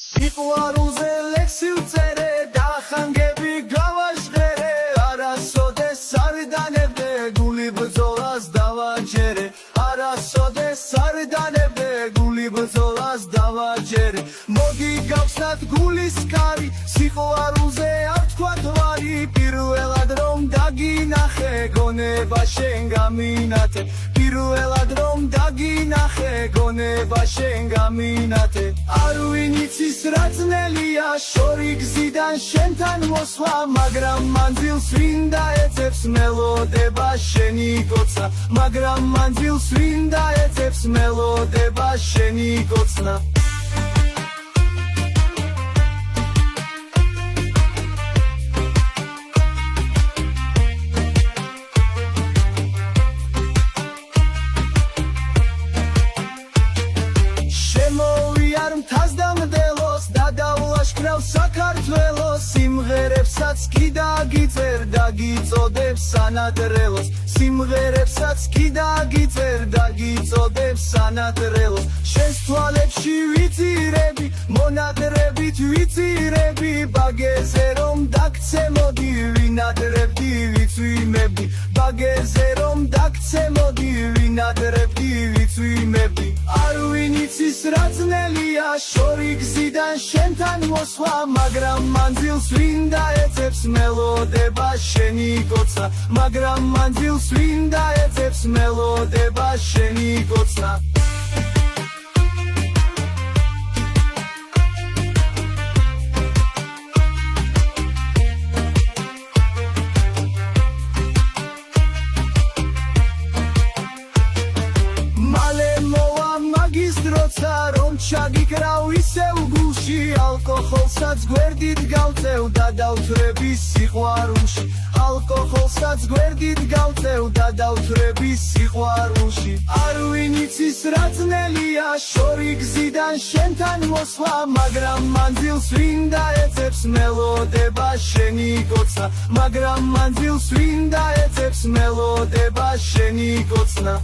სიყვარულზე ლექსი ვწერე და ხანგები გავაჟღერე არასოდეს არ დანებდე გული ბრძოლას დავაჯერე არასოდეს არ დანებდე გული ბრძოლას დავაჯერე მოდი გავხსნათ გულის კარი სიყვარულზე არ თქვა თვარი პირველად რომ დაგინახე გონება შენ გამინათე პირველად რომ დაგინახე გონება შენ გამინათე არ ვინიცის რა ძნელია შორი გზიდან შენთან მოსვლა მაგრამ მანძილს ვინ დაეძებს მელოდება შენი კოცნა მაგრამ მანძილს ვინ დაეძებს მელოდება შენი კოცნა საქართველოს სიმღერებსაც კი დაგიწერ დაგიწოდებს სანატრელოს სიმღერებსაც კი დაგიწერ დაგიწოდებს სანატრელოს შენს თვალებში ვიწირები მონატრებით ვიწირები ბაგეზე რომ დაგცე მოდი ვინატრებდი ვიწვიმებდი ბაგეზე რომ დაგცე მოდი ვინატრებდი ვიწვიმებდი არ ვინიცის რა ძნელია შორი გზიდან შენთან მოსვლა მაგრამ მანძილს ვინ დაეძებს მელოდება შენი კოცნა მაგრამ მანძილს ვინ დაეძებს მელოდება შენი კოცნა რომ ჩაგიკრავ ისევ გულში ალკოჰოლსაც გვერდით გავწევ და დავთვრები სიყვარულში ალკოჰოლსაც გვერდით გავწევ და დავთვრები სიყვარულში არ ვინიცის რა ძნელია შორი გზიდან შენთან მოსვლა მაგრამ მანძილს ვინ დაეძებს მელოდება შენი კოცნა მაგრამ მანძილს ვინ დაეძებს მელოდება შენი კოცნა